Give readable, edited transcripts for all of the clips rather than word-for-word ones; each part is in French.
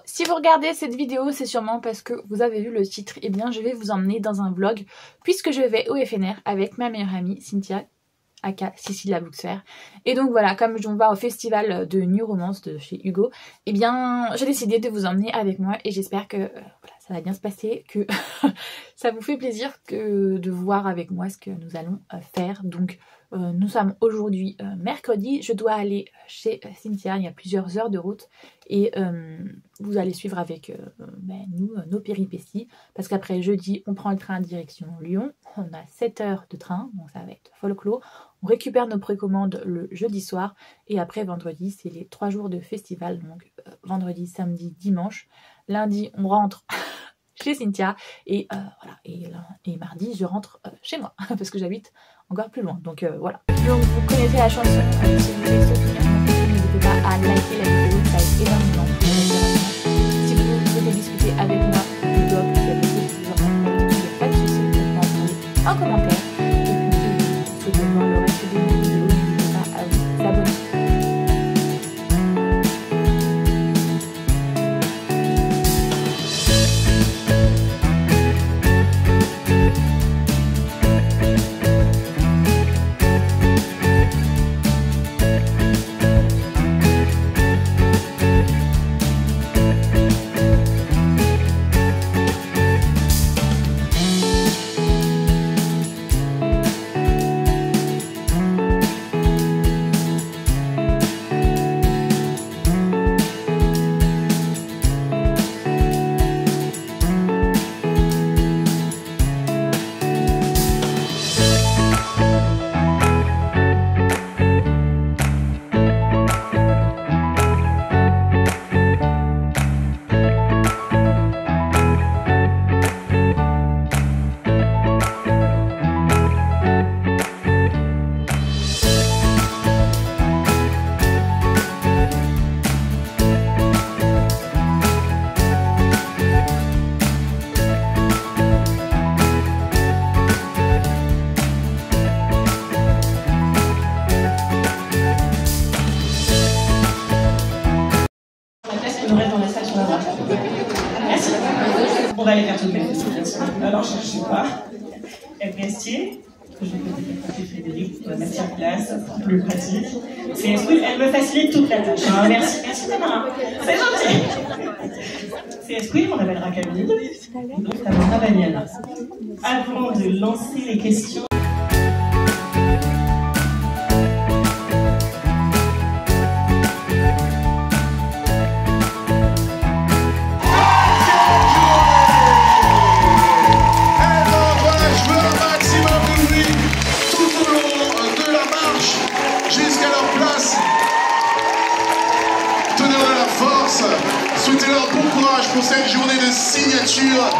si vous regardez cette vidéo, c'est sûrement parce que vous avez vu le titre. Eh bien, je vais vous emmener dans un vlog puisque je vais au FNR avec ma meilleure amie Cynthia, aka Cécile la Booksfair. Et donc voilà, comme on va au festival de New Romance de chez Hugo, eh bien, j'ai décidé de vous emmener avec moi et j'espère que voilà, ça va bien se passer, que ça vous fait plaisir de voir avec moi ce que nous allons faire. Donc nous sommes aujourd'hui mercredi, je dois aller chez Cynthia, il y a plusieurs heures de route et vous allez suivre avec nous nos péripéties parce qu'après jeudi on prend le train direction Lyon, on a 7 heures de train donc ça va être folklore, on récupère nos précommandes le jeudi soir et après vendredi c'est les 3 jours de festival donc vendredi, samedi, dimanche, lundi on rentre chez Cynthia et voilà et mardi je rentre chez moi parce que j'habite encore plus loin donc voilà. Donc vous connaissez la chanson, si vous voulez soutenir mon contenu n'hésitez pas à liker la vidéo, ça aide énormément pour les référencements. Si vous souhaitez discuter avec moi du blog, il y a des choses que vous en faites, pas de soucis, vous pouvez m'envoyer un commentaire et puis si vous souhaitez voir le reste de mes vidéos n'hésitez pas à vous abonner. On va aller faire toutes les questions. Alors, je ne sais pas. Estier, que je vais passer Frédéric, matière classe, plus pratique. C'est Squill, elle me facilite toute la tâche. Hein. Merci, merci Tamara. C'est gentil. C'est Squill, on appellera Camille. Donc, Tamara Daniel. Avant de lancer les questions. Souhaitez-leur bon courage pour cette journée de signature.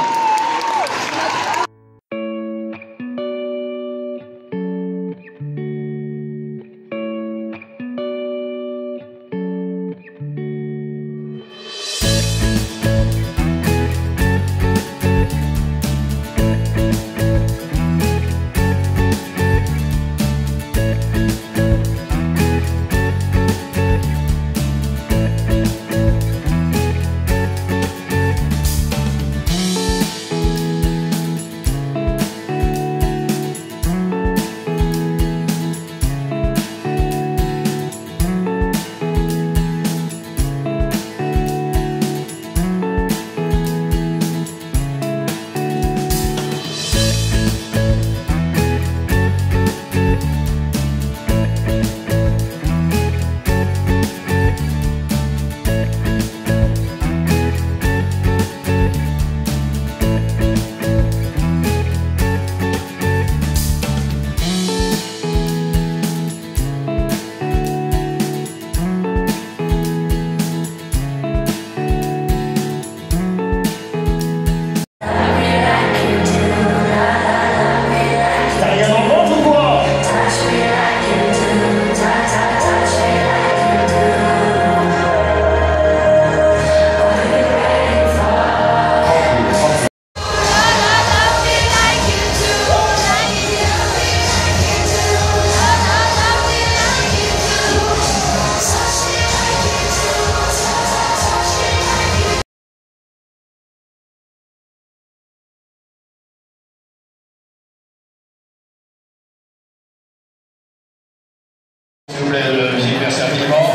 S'il vous plaît, le musique, merci infiniment.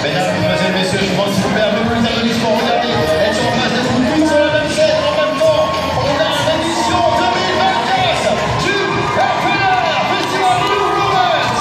Mesdames, mesdemoiselles, messieurs, je vous demande s'il vous plaît un peu plus d'applaudissements. Regardez, elles sont en face d'être toutes sur la même scène en même temps. On a l'édition 2024 du FNR Festival New Romance.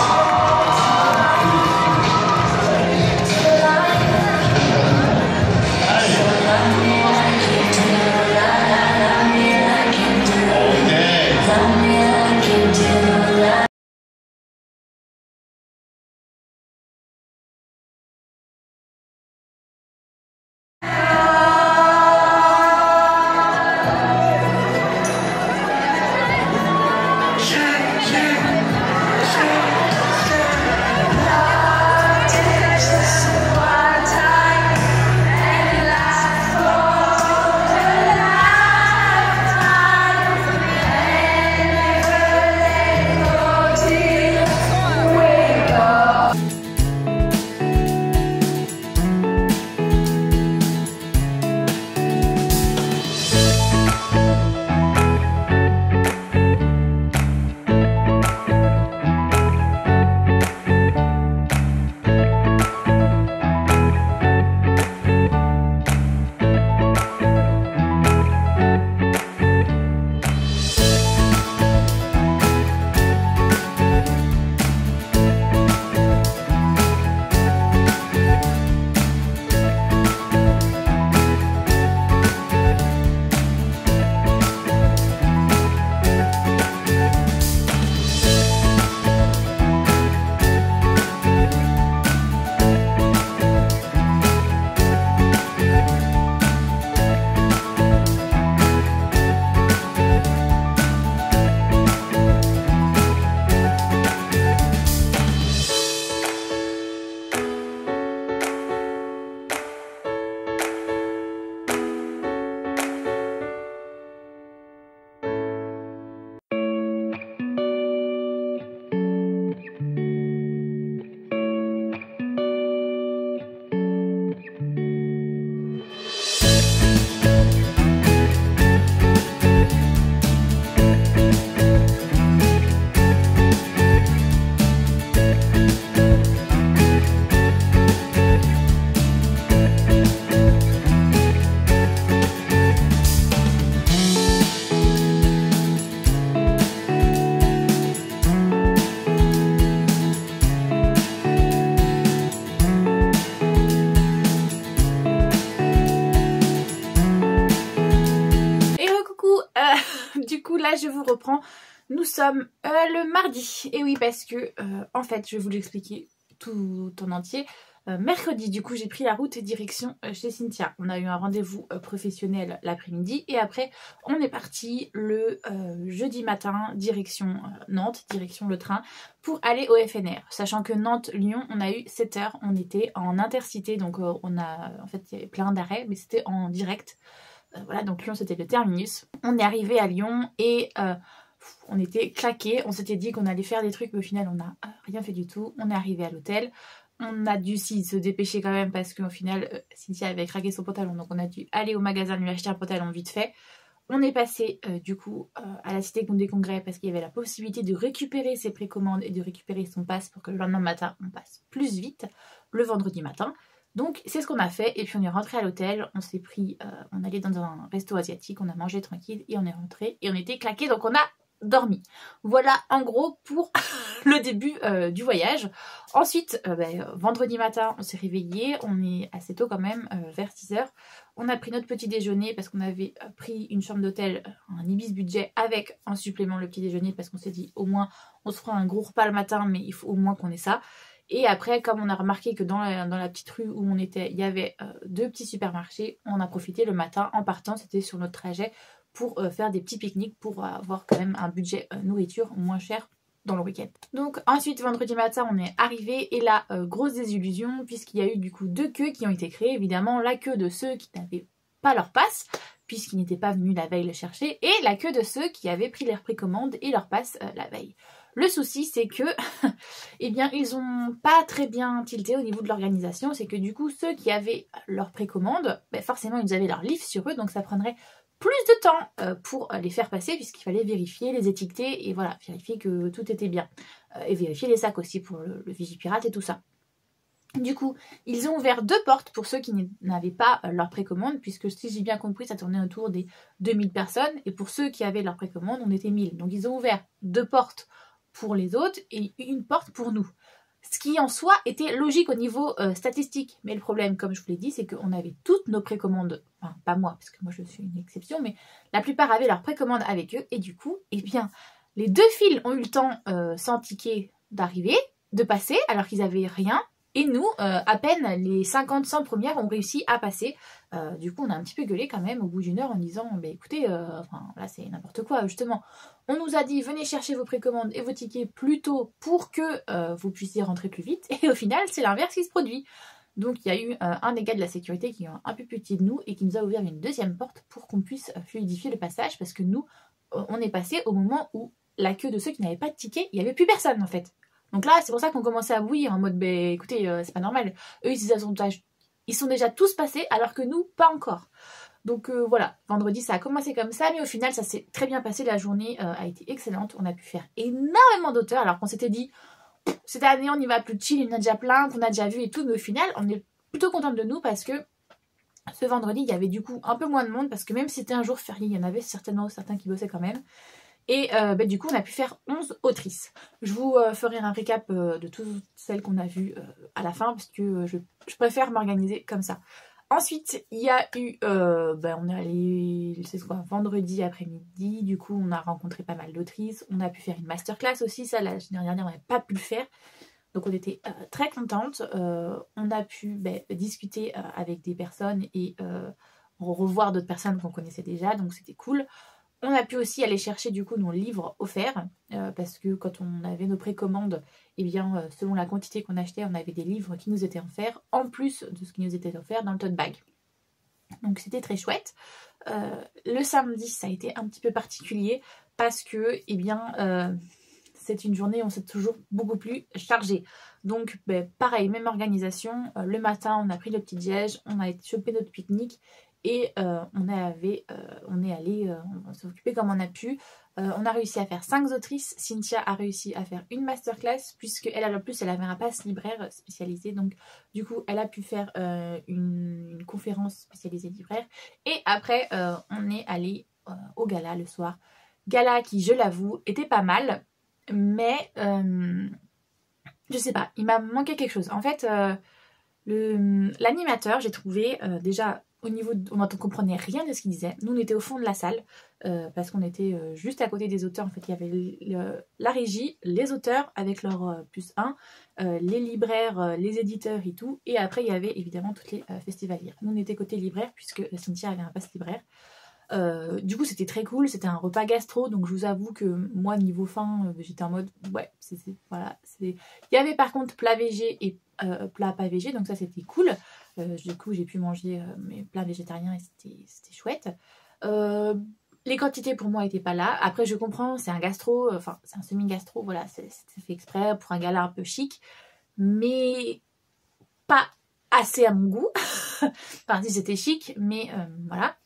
Du coup là je vous reprends, nous sommes le mardi, et oui parce que en fait je vais vous l'expliquer tout en entier. Mercredi du coup j'ai pris la route direction chez Cynthia, on a eu un rendez-vous professionnel l'après-midi et après on est parti le jeudi matin direction Nantes, direction le train pour aller au FNR, sachant que Nantes-Lyon on a eu 7 heures, on était en intercité donc on a en fait il y avait plein d'arrêts mais c'était en direct. Voilà, donc Lyon c'était le terminus. On est arrivé à Lyon et on était claqués. On s'était dit qu'on allait faire des trucs mais au final on n'a rien fait du tout. On est arrivé à l'hôtel. On a dû se dépêcher quand même parce qu'au final Cynthia avait craqué son pantalon. Donc on a dû aller au magasin lui acheter un pantalon vite fait. On est passé du coup à la Cité des Congrès parce qu'il y avait la possibilité de récupérer ses précommandes et de récupérer son pass pour que le lendemain matin on passe plus vite le vendredi matin. Donc c'est ce qu'on a fait et puis on est rentré à l'hôtel, on s'est pris, on allait dans un resto asiatique, on a mangé tranquille et on est rentré et on était claqués donc on a dormi. Voilà en gros pour le début du voyage. Ensuite vendredi matin on s'est réveillé, on est assez tôt quand même, vers 6 h. On a pris notre petit déjeuner parce qu'on avait pris une chambre d'hôtel, un Ibis budget avec en supplément le petit déjeuner parce qu'on s'est dit au moins on se fera un gros repas le matin mais il faut au moins qu'on ait ça. Et après, comme on a remarqué que dans la petite rue où on était, il y avait 2 petits supermarchés, on a profité le matin en partant, c'était sur notre trajet, pour faire des petits pique-niques, pour avoir quand même un budget nourriture moins cher dans le week-end. Donc ensuite, vendredi matin, on est arrivé et là, grosse désillusion, puisqu'il y a eu du coup 2 queues qui ont été créées. Évidemment, la queue de ceux qui n'avaient pas leur passe, puisqu'ils n'étaient pas venus la veille le chercher, et la queue de ceux qui avaient pris leur précommande et leur passe la veille. Le souci c'est que eh bien ils ont pas très bien tilté au niveau de l'organisation, c'est que du coup ceux qui avaient leur précommande, forcément ils avaient leur livre sur eux, donc ça prendrait plus de temps pour les faire passer puisqu'il fallait vérifier, les étiqueter et voilà, vérifier que tout était bien. Et vérifier les sacs aussi pour le Vigipirate et tout ça. Du coup, ils ont ouvert 2 portes pour ceux qui n'avaient pas leur précommande, puisque si j'ai bien compris, ça tournait autour des 2000 personnes, et pour ceux qui avaient leur précommande, on était 1000. Donc ils ont ouvert 2 portes pour les autres et une porte pour nous. Ce qui en soi était logique au niveau statistique. Mais le problème, comme je vous l'ai dit, c'est qu'on avait toutes nos précommandes, enfin pas moi, parce que moi je suis une exception, mais la plupart avaient leur précommande avec eux, et du coup, eh bien, les 2 files ont eu le temps, sans ticket, d'arriver, de passer, alors qu'ils n'avaient rien. Et nous, à peine les 50-100 premières ont réussi à passer. Du coup, on a un petit peu gueulé quand même au bout d'une heure en disant bah, écoutez, enfin, là c'est n'importe quoi, justement. On nous a dit venez chercher vos précommandes et vos tickets plus tôt pour que vous puissiez rentrer plus vite. Et au final, c'est l'inverse qui se produit. Donc, il y a eu un des gars de la sécurité qui est un peu plus petit de nous et qui nous a ouvert une 2e porte pour qu'on puisse fluidifier le passage parce que nous, on est passé au moment où la queue de ceux qui n'avaient pas de ticket, il n'y avait plus personne en fait. Donc là, c'est pour ça qu'on commençait à bouillir en mode, bah, écoutez, c'est pas normal. Eux, ils sont déjà tous passés, alors que nous, pas encore. Donc voilà, vendredi, ça a commencé comme ça, mais au final, ça s'est très bien passé. La journée a été excellente. On a pu faire énormément d'auteurs, alors qu'on s'était dit, cette année, on y va plus chill, il y en a déjà plein, qu'on a déjà vu et tout. Mais au final, on est plutôt contente de nous parce que ce vendredi, il y avait du coup un peu moins de monde, parce que même si c'était un jour férié, il y en avait certainement certains qui bossaient quand même. Et du coup, on a pu faire 11 autrices. Je vous ferai un récap de toutes celles qu'on a vues à la fin, parce que je préfère m'organiser comme ça. Ensuite, il y a eu, on est allé, c'est quoi, vendredi après-midi. Du coup, on a rencontré pas mal d'autrices. On a pu faire une masterclass aussi. Ça, la dernière, on n'avait pas pu le faire. Donc, on était très contentes. On a pu discuter avec des personnes et revoir d'autres personnes qu'on connaissait déjà. Donc, c'était cool. On a pu aussi aller chercher du coup nos livres offerts parce que quand on avait nos précommandes, eh bien selon la quantité qu'on achetait, on avait des livres qui nous étaient offerts en plus de ce qui nous était offert dans le tote bag. Donc c'était très chouette. Le samedi, ça a été un petit peu particulier parce que eh bien c'est une journée où on s'est toujours beaucoup plus chargé. Donc pareil, même organisation. Le matin, on a pris le petit déj, on a chopé notre pique-nique. Et on s'est occupé comme on a pu. On a réussi à faire 5 autrices. Cynthia a réussi à faire une masterclass puisqu'elle, en plus, elle avait un pass libraire spécialisé. Donc, du coup, elle a pu faire une conférence spécialisée libraire. Et après, on est allé au gala le soir. Gala qui, je l'avoue, était pas mal. Mais, je sais pas, il m'a manqué quelque chose. En fait, l'animateur, j'ai trouvé déjà... Au niveau on ne comprenait rien de ce qu'il disait. Nous, on était au fond de la salle parce qu'on était juste à côté des auteurs. En fait, il y avait la régie, les auteurs avec leur +1, les libraires, les éditeurs et tout. Et après, il y avait évidemment toutes les festivalières. Nous, on était côté libraire puisque Cynthia avait un pass libraire. Du coup, c'était très cool. C'était un repas gastro. Donc, je vous avoue que moi, niveau faim, j'étais en mode... Ouais, voilà. Il y avait par contre plat végé et plat pas végé. Donc, ça, c'était cool. Du coup, j'ai pu manger mes plats végétariens et c'était chouette. Les quantités pour moi n'étaient pas là. Après, je comprends, c'est un gastro, enfin, c'est un semi-gastro, voilà, c'est fait exprès pour un gala un peu chic, mais pas assez à mon goût. Enfin, si c'était chic, mais voilà.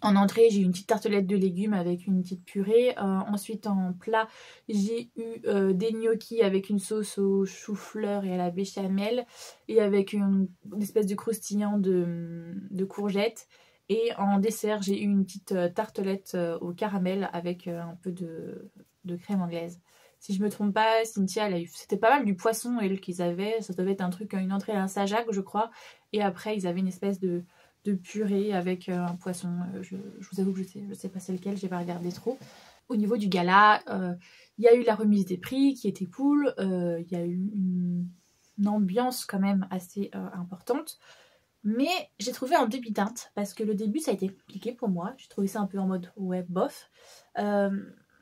En entrée, j'ai eu une petite tartelette de légumes avec une petite purée. Ensuite, en plat, j'ai eu des gnocchis avec une sauce au chou-fleur et à la béchamel. Et avec une espèce de croustillant de courgettes. Et en dessert, j'ai eu une petite tartelette au caramel avec un peu de crème anglaise. Si je me trompe pas, Cynthia, c'était pas mal du poisson, elle, qu'ils avaient. Ça devait être un truc, une entrée à un Saint-Jacques, je crois. Et après, ils avaient une espèce de purée avec un poisson. Je vous avoue que je sais pas c'est lequel, j'ai pas regardé trop. Au niveau du gala, il y a eu la remise des prix qui était cool. Il y a eu une ambiance quand même assez importante. Mais j'ai trouvé en demi-teinte parce que le début ça a été compliqué pour moi. J'ai trouvé ça un peu en mode ouais bof.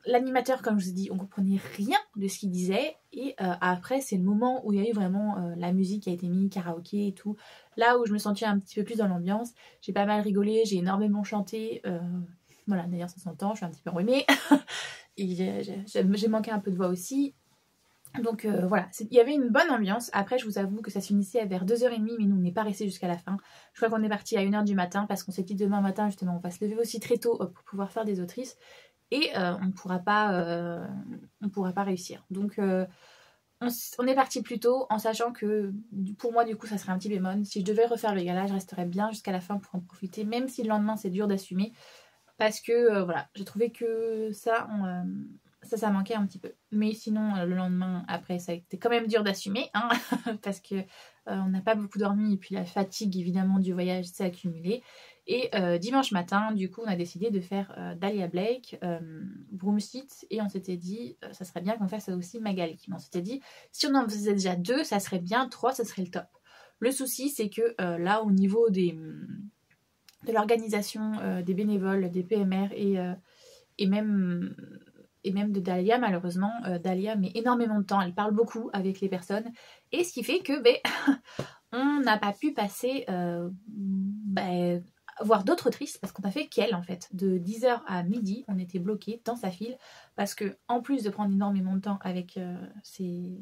L'animateur, comme je vous ai dit, on comprenait rien de ce qu'il disait. Et après, c'est le moment où il y a eu vraiment la musique qui a été mise, karaoké et tout. Là où je me sentais un petit peu plus dans l'ambiance. J'ai pas mal rigolé, j'ai énormément chanté. Voilà, d'ailleurs ça s'entend, je suis un petit peu enrhumée. Et j'ai manqué un peu de voix aussi. Donc voilà, il y avait une bonne ambiance. Après, je vous avoue que ça se finissait vers 2h30, mais nous, on n'est pas resté jusqu'à la fin. Je crois qu'on est parti à 1h du matin parce qu'on s'est dit demain matin, justement, on va se lever aussi très tôt pour pouvoir faire des autrices. Et on ne pourra pas réussir. Donc on est parti plus tôt en sachant que pour moi, du coup, ça serait un petit bémol. Si je devais refaire le gala, je resterais bien jusqu'à la fin pour en profiter, même si le lendemain, c'est dur d'assumer. Parce que voilà, j'ai trouvé que ça manquait un petit peu. Mais sinon, le lendemain, après, ça a été quand même dur d'assumer, hein, parce que on n'a pas beaucoup dormi et puis la fatigue, évidemment, du voyage s'est accumulée. Et dimanche matin, du coup, on a décidé de faire Dahlia Blake, Broomseat, et on s'était dit, ça serait bien qu'on fasse aussi Magali. Mais on s'était dit, si on en faisait déjà 2, ça serait bien, 3, ça serait le top. Le souci, c'est que là, au niveau de l'organisation des bénévoles, des PMR et même de Dahlia, malheureusement, Dahlia met énormément de temps, elle parle beaucoup avec les personnes, et ce qui fait que on n'a pas pu passer voir d'autres autrices, parce qu'on a fait qu'elle en fait, de 10h à midi, on était bloqués dans sa file, parce que en plus de prendre énormément de temps avec ses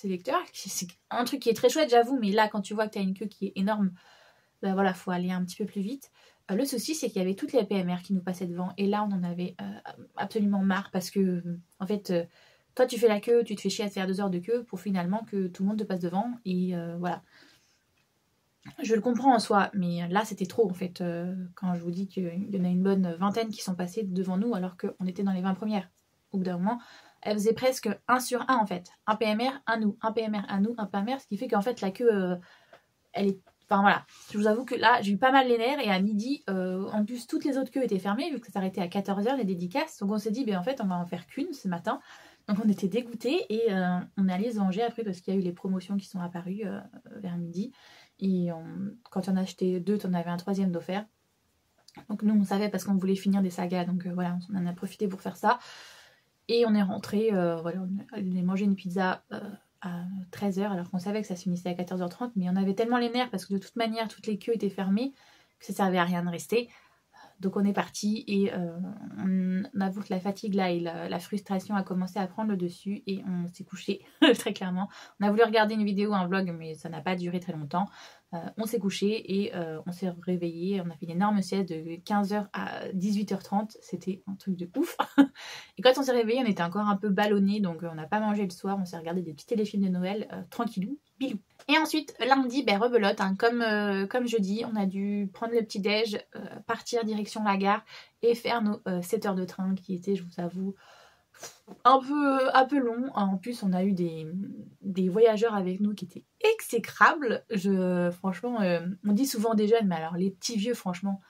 lecteurs, c'est un truc qui est très chouette j'avoue, mais là quand tu vois que tu as une queue qui est énorme, voilà, faut aller un petit peu plus vite. Le souci, c'est qu'il y avait toutes les PMR qui nous passaient devant. Et là, on en avait absolument marre parce que, en fait, toi, tu fais la queue, tu te fais chier à faire 2 heures de queue pour finalement que tout le monde te passe devant. Et voilà. Je le comprends en soi, mais là, c'était trop, en fait. Quand je vous dis qu'il y en a une bonne vingtaine qui sont passées devant nous alors qu'on était dans les 20 premières. Au bout d'un moment, elle faisait presque 1 sur 1, en fait. Un PMR, un nous. Un PMR, un nous, un PMR. Ce qui fait qu'en fait, la queue, elle est... Enfin voilà, je vous avoue que là, j'ai eu pas mal les nerfs et à midi, en plus, toutes les autres queues étaient fermées vu que ça s'arrêtait à 14h les dédicaces. Donc on s'est dit, en fait, on va en faire qu'une ce matin. Donc on était dégoûtés et on est allé se venger après parce qu'il y a eu les promotions qui sont apparues vers midi. Et quand on a acheté 2, on avait un 3e d'offert. Donc nous, on savait parce qu'on voulait finir des sagas. Donc voilà, on en a profité pour faire ça. Et on est rentré, voilà, on allait manger une pizza à 13h alors qu'on savait que ça se finissait à 14h30, mais on avait tellement les nerfs parce que de toute manière toutes les queues étaient fermées que ça servait à rien de rester. Donc on est parti et on avoue que la fatigue là et la frustration a commencé à prendre le dessus et on s'est couché très clairement. On a voulu regarder une vidéo, un vlog, mais ça n'a pas duré très longtemps. On s'est couché et on s'est réveillé. On a fait une énorme sieste de 15h à 18h30. C'était un truc de ouf. Et quand on s'est réveillé, on était encore un peu ballonné, donc on n'a pas mangé le soir. On s'est regardé des petits téléfilms de Noël, tranquillou, bilou. Et ensuite, lundi, rebelote, hein, comme jeudi, on a dû prendre le petit-déj, partir direction la gare et faire nos 7 heures de train qui étaient, je vous avoue, un peu long. En plus, on a eu des voyageurs avec nous qui étaient exécrables. Franchement, on dit souvent des jeunes, mais alors les petits vieux, franchement,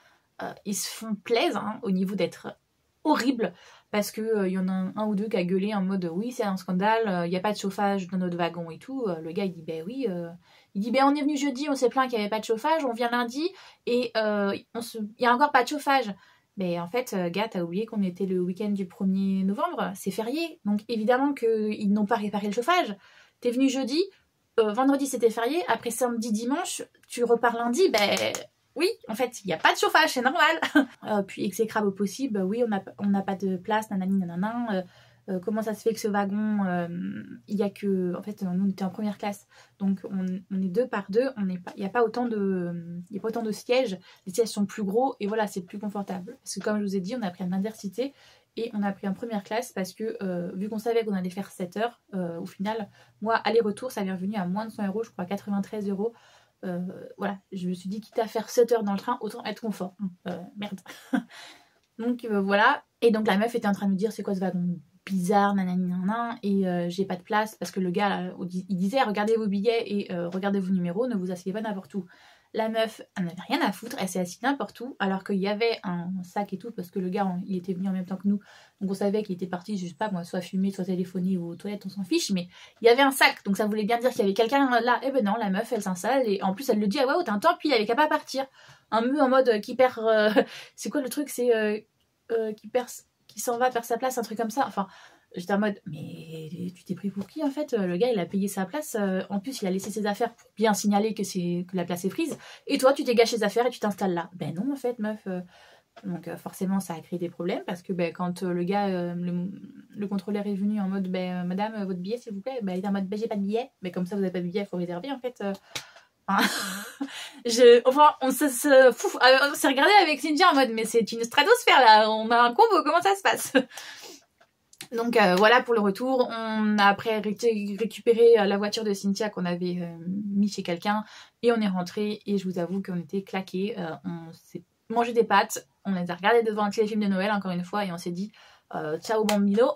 ils se font plaisir hein, au niveau d'être horribles. Parce qu'il y en a un ou deux qui a gueulé en mode oui c'est un scandale, il n'y a pas de chauffage dans notre wagon et tout. Le gars il dit oui, il dit on est venu jeudi, on s'est plaint qu'il n'y avait pas de chauffage, on vient lundi et il n'y a encore pas de chauffage. Mais en fait gars t'as oublié qu'on était le week-end du 1er novembre, c'est férié, donc évidemment qu'ils n'ont pas réparé le chauffage. T'es venu jeudi, vendredi c'était férié, après samedi dimanche tu repars lundi, oui, en fait, il n'y a pas de chauffage, c'est normal. Puis exécrable au possible, oui, on n'a pas de place, nanani, nanana. Comment ça se fait que ce wagon, il n'y a que... En fait, nous, on était en première classe, donc on est 2 par 2, il n'y a pas autant de sièges. Les sièges sont plus gros, et voilà, c'est plus confortable. Parce que comme je vous ai dit, on a pris un Intercité, et on a pris en première classe, parce que vu qu'on savait qu'on allait faire 7 heures, au final, moi, aller-retour, ça m'est revenu à moins de 100 €, je crois, 93 €. Voilà, je me suis dit quitte à faire 7 heures dans le train, autant être confort. Merde. Donc voilà. Et donc la meuf était en train de me dire c'est quoi ce wagon bizarre, nanani nanana, et j'ai pas de place parce que le gars là, il disait regardez vos billets et regardez vos numéros, ne vous asseyez pas n'importe où. La meuf, elle n'avait rien à foutre, elle s'est assise n'importe où, alors qu'il y avait un sac et tout, parce que le gars, il était venu en même temps que nous, donc on savait qu'il était parti, je sais pas moi, soit fumer, soit téléphoner ou aux toilettes, on s'en fiche, mais il y avait un sac, donc ça voulait bien dire qu'il y avait quelqu'un là. Et non, la meuf, elle s'installe, et en plus, elle le dit, ah ouais, t'as un temps, puis il avait qu'à pas partir. Un peu en mode qui perd... c'est quoi le truc, c'est qui s'en va faire sa place, un truc comme ça, enfin... J'étais en mode, mais tu t'es pris pour qui en fait? Le gars il a payé sa place, en plus il a laissé ses affaires pour bien signaler que la place est prise, et toi tu t'es gâché ses affaires et tu t'installes là. Ben non en fait meuf, Donc forcément ça a créé des problèmes parce que quand le gars, le contrôleur est venu en mode madame votre billet s'il vous plaît, il est en mode j'ai pas de billet, mais comme ça vous n'avez pas de billet il faut réserver en fait. Enfin on s'est regardé avec Cynthia en mode mais c'est une stratosphère là, on a un combo, comment ça se passe? Donc voilà pour le retour. On a après récupéré la voiture de Cynthia qu'on avait mis chez quelqu'un et on est rentré et je vous avoue qu'on était claqués. On s'est mangé des pâtes, on les a regardés devant un téléfilm de Noël encore une fois et on s'est dit ciao bambino,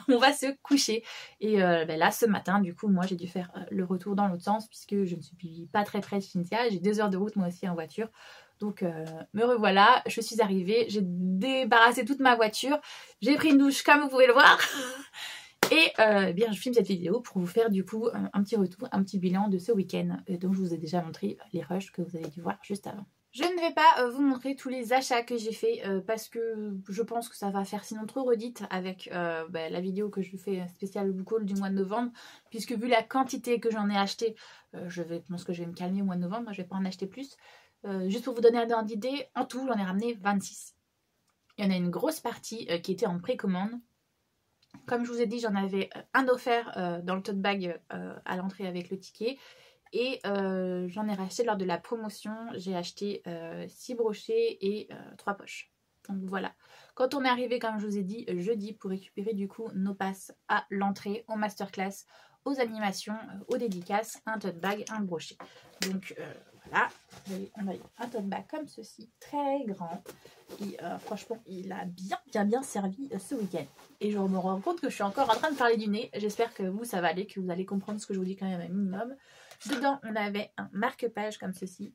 on va se coucher. Et là ce matin du coup moi j'ai dû faire le retour dans l'autre sens puisque je ne suis pas très près de Cynthia. J'ai 2 heures de route moi aussi en voiture. Donc me revoilà, je suis arrivée, j'ai débarrassé toute ma voiture, j'ai pris une douche comme vous pouvez le voir et bien je filme cette vidéo pour vous faire du coup un petit retour, un petit bilan de ce week-end. Donc je vous ai déjà montré les rushs que vous avez dû voir juste avant. Je ne vais pas vous montrer tous les achats que j'ai fait parce que je pense que ça va faire sinon trop redite avec la vidéo que je fais spéciale book haul du mois de novembre, puisque vu la quantité que j'en ai acheté, je pense que je vais me calmer au mois de novembre, je vais pas en acheter plus. Juste pour vous donner un ordre d'idée, en tout j'en ai ramené 26. Il y en a une grosse partie qui était en précommande. Comme je vous ai dit, j'en avais un offert dans le tote bag à l'entrée avec le ticket. Et j'en ai racheté lors de la promotion. J'ai acheté 6 brochets et 3 poches. Donc voilà. Quand on est arrivé, comme je vous ai dit, jeudi pour récupérer du coup nos passes à l'entrée, aux masterclass, aux animations, aux dédicaces, un tote bag, un brochet. Donc voilà, on a eu un tote bag comme ceci, très grand. Et franchement, il a bien servi ce week-end. Et je me rends compte que je suis encore en train de parler du nez. J'espère que vous, ça va aller, que vous allez comprendre ce que je vous dis quand même un minimum. Dedans, on avait un marque-page comme ceci,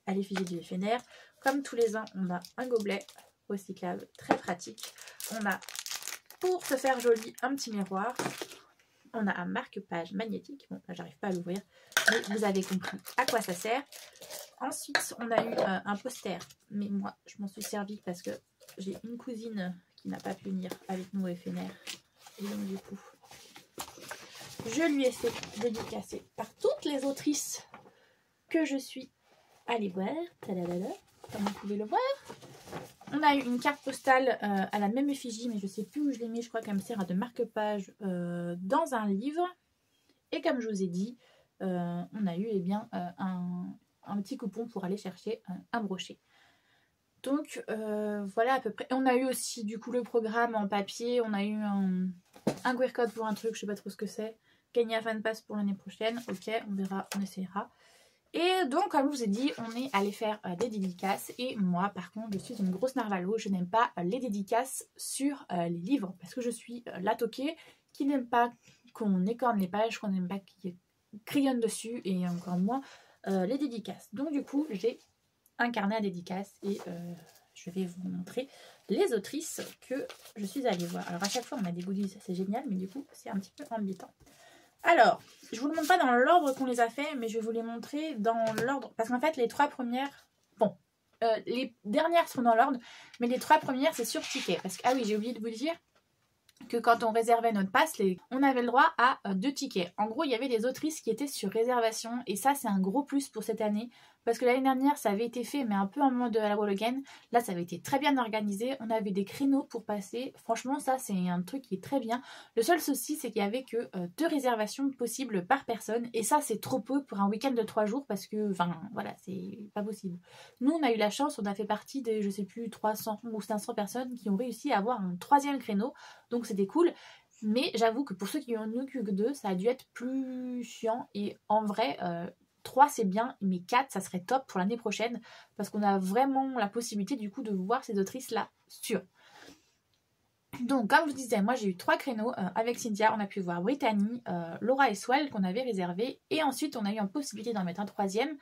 à l'effigie du FNR. Comme tous les ans, on a un gobelet recyclable, très pratique. On a, pour se faire joli, un petit miroir. On a un marque-page magnétique. Bon, là, j'arrive pas à l'ouvrir, mais vous avez compris à quoi ça sert. Ensuite, on a eu un poster, mais moi, je m'en suis servi parce que j'ai une cousine qui n'a pas pu venir avec nous au FNR. Et donc, du coup, je lui ai fait dédicacer par toutes les autrices que je suis allée voir. Tadadada, comme vous pouvez le voir. On a eu une carte postale à la même effigie, mais je ne sais plus où je l'ai mis. Je crois qu'elle me sert de marque-page dans un livre. Et comme je vous ai dit, on a eu un petit coupon pour aller chercher un brochet. Donc voilà à peu près. On a eu aussi du coup le programme en papier. On a eu un QR code pour un truc, je sais pas trop ce que c'est. Gagner un fan pass pour l'année prochaine. Ok, on verra, on essayera. Et donc comme je vous ai dit, on est allé faire des dédicaces. Et moi par contre, je suis une grosse narvalo. Je n'aime pas les dédicaces sur les livres. Parce que je suis la toquée qui n'aime pas qu'on écorne les pages, qu'on n'aime pas qu'il crayonne dessus. Et encore moins les dédicaces. Donc du coup, j'ai un carnet à dédicaces et je vais vous montrer les autrices que je suis allée voir. Alors à chaque fois on a des goodies, c'est génial, mais du coup c'est un petit peu embêtant. Alors, je vous le montre pas dans l'ordre qu'on les a fait, mais je vais vous les montrer dans l'ordre, parce qu'en fait les 3 premières, bon, les dernières sont dans l'ordre, mais les 3 premières c'est sur ticket, parce que, ah oui, j'ai oublié de vous dire que quand on réservait notre passe, on avait le droit à 2 tickets. En gros, il y avait des autrices qui étaient sur réservation, et ça c'est un gros plus pour cette année, parce que l'année dernière ça avait été fait, mais un peu en mode à la wall again. Là ça avait été très bien organisé, on avait des créneaux pour passer. Franchement ça c'est un truc qui est très bien. Le seul souci c'est qu'il y avait que 2 réservations possibles par personne, et ça c'est trop peu pour un week-end de 3 jours, parce que, enfin voilà, c'est pas possible. Nous on a eu la chance, on a fait partie des, je sais plus, 300 ou 500 personnes qui ont réussi à avoir un 3e créneau, donc c'était cool. Mais j'avoue que pour ceux qui en ont eu que 2, ça a dû être plus chiant, et en vrai 3 c'est bien, mais 4 ça serait top pour l'année prochaine, parce qu'on a vraiment la possibilité du coup de voir ces autrices là sûres. Donc comme je vous disais, moi j'ai eu 3 créneaux avec Cynthia. On a pu voir Brittany, Laura et Swell qu'on avait réservé, et ensuite on a eu une possibilité d'en mettre un 3e.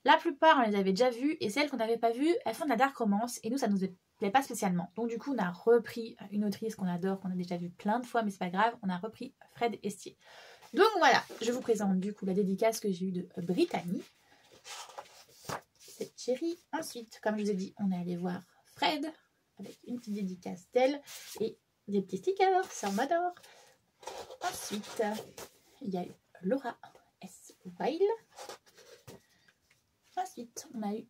La plupart on les avait déjà vues, et celles qu'on n'avait pas vues elles font de la dark romance, et nous ça nous plaît pas spécialement. Donc du coup on a repris une autrice qu'on adore, qu'on a déjà vue plein de fois, mais c'est pas grave, on a repris Fred Estier. Donc voilà, je vous présente du coup la dédicace que j'ai eue de Brittany. C'est chérie. Ensuite, comme je vous ai dit, on est allé voir Fred avec une petite dédicace d'elle et des petits stickers, ça on m'adore. Ensuite, il y a eu Laura S. Weil. Ensuite, on a eu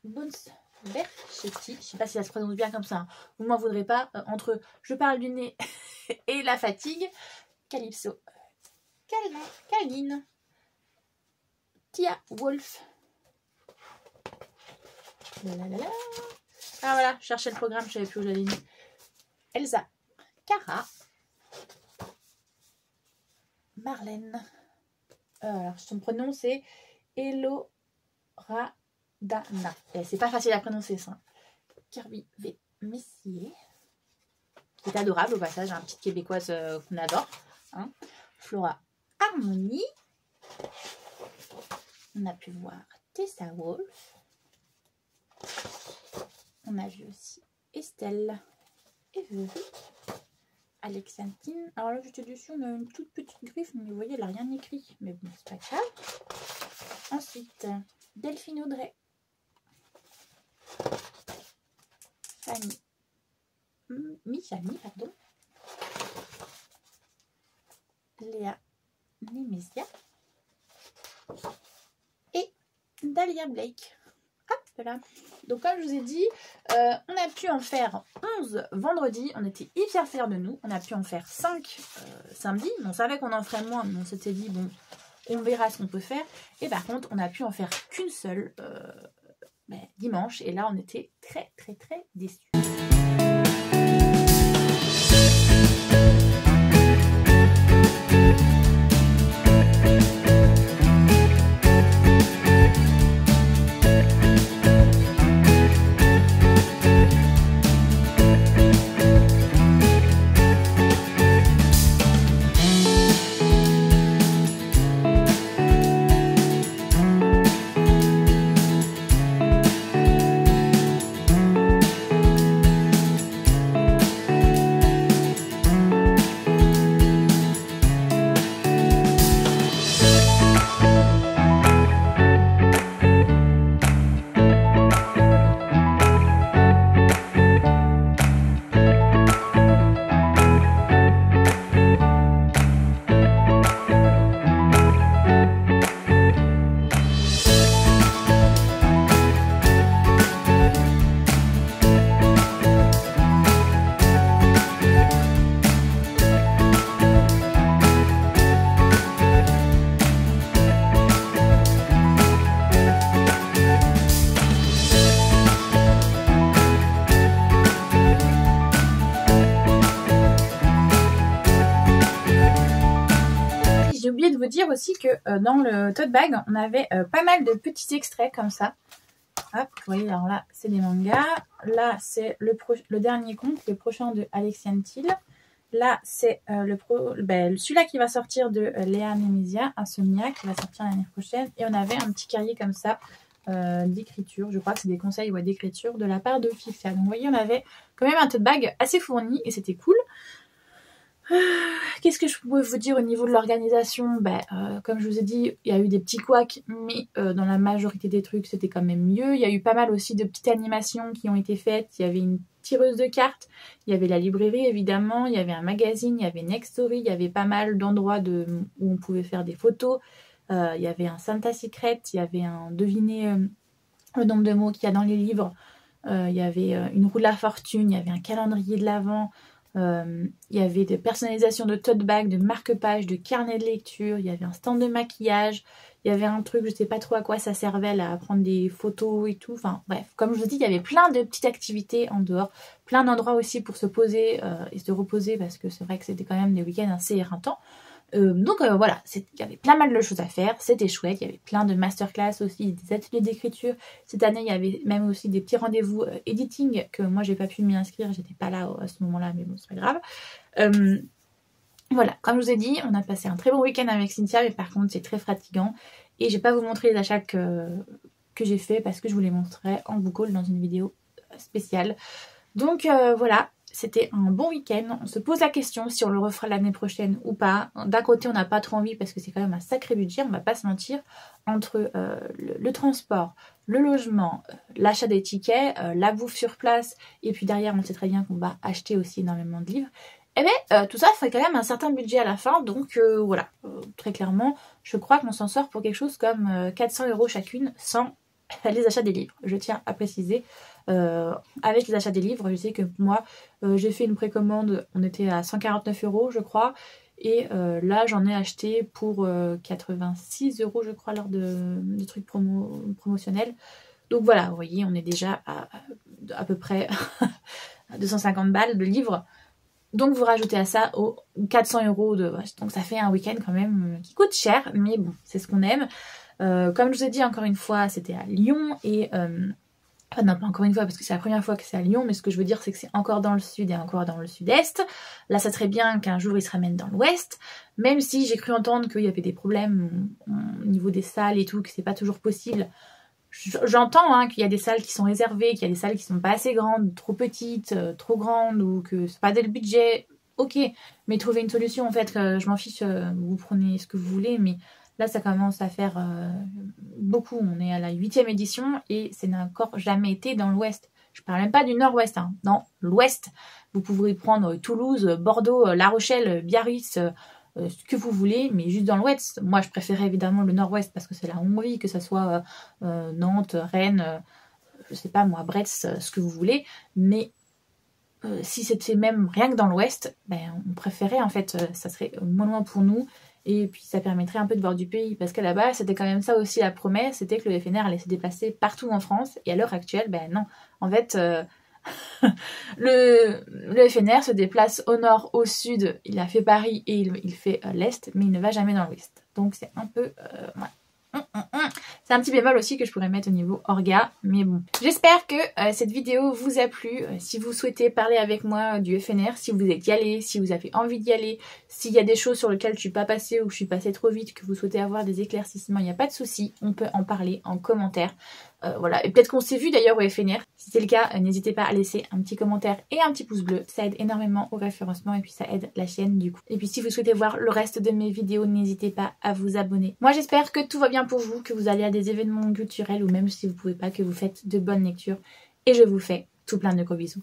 Bones Berchetti. Je sais pas si ça se prononce bien comme ça. Hein. Vous m'en voudrez pas. Entre je parle du nez et la fatigue. Calypso. Calvin. Tia Wolf. Ah voilà, je cherchais le programme, je savais plus où j'allais dire. Elsa. Cara. Marlène. Alors, son prénom c'est Eloradana. C'est pas facile à prononcer ça. Kirby V. Messier. Qui est adorable au passage, une petite québécoise qu'on adore. Hein. Flora Harmonie. On a pu voir Tessa Wolf. On a vu aussi Estelle Every. Alexandine. Alors là, j'étais dessus, on a une toute petite griffe, mais vous voyez, elle n'a rien écrit. Mais bon, c'est pas grave. Ensuite, Delphine Audrey. Fanny. Michani, pardon. Léa Nemesia. Et Dahlia Blake. Hop là. Donc comme je vous ai dit, on a pu en faire 11 vendredi. On était hyper fiers de nous. On a pu en faire 5 samedi. On savait qu'on en ferait moins, mais on s'était dit, bon, on verra ce qu'on peut faire. Et par contre, on a pu en faire qu'une seule dimanche. Et là, on était très déçus. J'ai oublié de vous dire aussi que dans le tote bag, on avait pas mal de petits extraits comme ça. Hop, vous voyez, alors là, c'est des mangas. Là, c'est le dernier conte, le prochain de Alexiane Thiel. Là, c'est celui-là qui va sortir de Léa Nemesia, Insomnia, qui va sortir l'année prochaine. Et on avait un petit carrier comme ça d'écriture. Je crois que c'est des conseils d'écriture de la part de FIFA. Donc, vous voyez, on avait quand même un tote bag assez fourni et c'était cool. Qu'est-ce que je peux vous dire au niveau de l'organisation? Comme je vous ai dit, il y a eu des petits couacs, mais dans la majorité des trucs, c'était quand même mieux. Il y a eu pas mal aussi de petites animations qui ont été faites. Il y avait une tireuse de cartes, il y avait la librairie évidemment, il y avait un magazine, il y avait Next Story, il y avait pas mal d'endroits où on pouvait faire des photos. Il y avait un Santa Secret, il y avait un deviner le nombre de mots qu'il y a dans les livres. Il y avait une roue de la fortune, il y avait un calendrier de l'Avent. Il y avait des personnalisations de tote bag, de marque-page, de carnet de lecture, il y avait un stand de maquillage, il y avait un truc, je sais pas trop à quoi ça servait, là, à prendre des photos et tout. Enfin bref, comme je vous dis, il y avait plein de petites activités en dehors, plein d'endroits aussi pour se poser et se reposer parce que c'est vrai que c'était quand même des week-ends assez éreintants. Donc voilà, il y avait plein mal de choses à faire, c'était chouette, il y avait plein de masterclass aussi, des ateliers d'écriture. Cette année, il y avait même aussi des petits rendez-vous editing que moi j'ai pas pu m'y inscrire, j'étais pas là à ce moment-là, mais bon, c'est pas grave. Voilà, comme je vous ai dit, on a passé un très bon week-end avec Cynthia, mais par contre c'est très fatigant et je vais pas vous montrer les achats que j'ai fait parce que je vous les montrerai en book haul dans une vidéo spéciale. Donc voilà. C'était un bon week-end. On se pose la question si on le refera l'année prochaine ou pas. D'un côté, on n'a pas trop envie parce que c'est quand même un sacré budget, on va pas se mentir. Entre le transport, le logement, l'achat des tickets, la bouffe sur place, et puis derrière, on sait très bien qu'on va acheter aussi énormément de livres. Eh bien, tout ça fait quand même un certain budget à la fin. Donc voilà, très clairement, je crois qu'on s'en sort pour quelque chose comme 400 € chacune sans les achats des livres. Je tiens à préciser, avec les achats des livres, je sais que moi, j'ai fait une précommande, on était à 149 € je crois, et là j'en ai acheté pour 86 € je crois lors de trucs promotionnels. Donc voilà, vous voyez, on est déjà à peu près 250 balles de livres. Donc vous rajoutez à ça aux 400 € de... Donc ça fait un week-end quand même qui coûte cher, mais bon, c'est ce qu'on aime. Comme je vous ai dit encore une fois, c'était à Lyon et... Enfin non, pas encore une fois parce que c'est la première fois que c'est à Lyon, mais ce que je veux dire c'est que c'est encore dans le sud et encore dans le sud-est. Là ça serait bien qu'un jour il se ramène dans l'ouest, même si j'ai cru entendre qu'il y avait des problèmes au niveau des salles et tout, que c'est pas toujours possible. J'entends hein, qu'il y a des salles qui sont réservées, qu'il y a des salles qui sont pas assez grandes, trop petites, trop grandes, ou que c'est pas dès le budget. Ok, mais trouver une solution en fait, je m'en fiche, vous prenez ce que vous voulez, mais là ça commence à faire beaucoup. On est à la 8e édition et ça n'a encore jamais été dans l'ouest. Je parle même pas du nord-ouest, hein, dans l'ouest. Vous pouvez prendre Toulouse, Bordeaux, La Rochelle, Biarritz, ce que vous voulez, mais juste dans l'ouest. Moi, je préférais évidemment le nord-ouest parce que c'est là où on vit, que ce soit Nantes, Rennes, je sais pas moi, Brest, ce que vous voulez. Mais si c'était même rien que dans l'ouest, ben, on préférait en fait, ça serait moins loin pour nous. Et puis ça permettrait un peu de voir du pays. Parce qu'à la base, c'était quand même ça aussi la promesse, c'était que le FNR allait se déplacer partout en France. Et à l'heure actuelle, ben non. En fait... le FNR se déplace au nord, au sud, il a fait Paris et il fait l'est, mais il ne va jamais dans l'ouest. Donc c'est un peu... ouais. C'est un petit bémol aussi que je pourrais mettre au niveau orga, mais bon. J'espère que cette vidéo vous a plu. Si vous souhaitez parler avec moi du FNR, si vous êtes y allé, si vous avez envie d'y aller, s'il y a des choses sur lesquelles je suis pas passée ou que je suis passée trop vite, que vous souhaitez avoir des éclaircissements, il n'y a pas de souci, on peut en parler en commentaire. Voilà, et peut-être qu'on s'est vu d'ailleurs au FNR. Si c'est le cas, n'hésitez pas à laisser un petit commentaire et un petit pouce bleu. Ça aide énormément au référencement et puis ça aide la chaîne du coup. Et puis si vous souhaitez voir le reste de mes vidéos, n'hésitez pas à vous abonner. Moi j'espère que tout va bien pour vous, que vous allez à des événements culturels ou même si vous pouvez pas, que vous faites de bonnes lectures. Et je vous fais tout plein de gros bisous.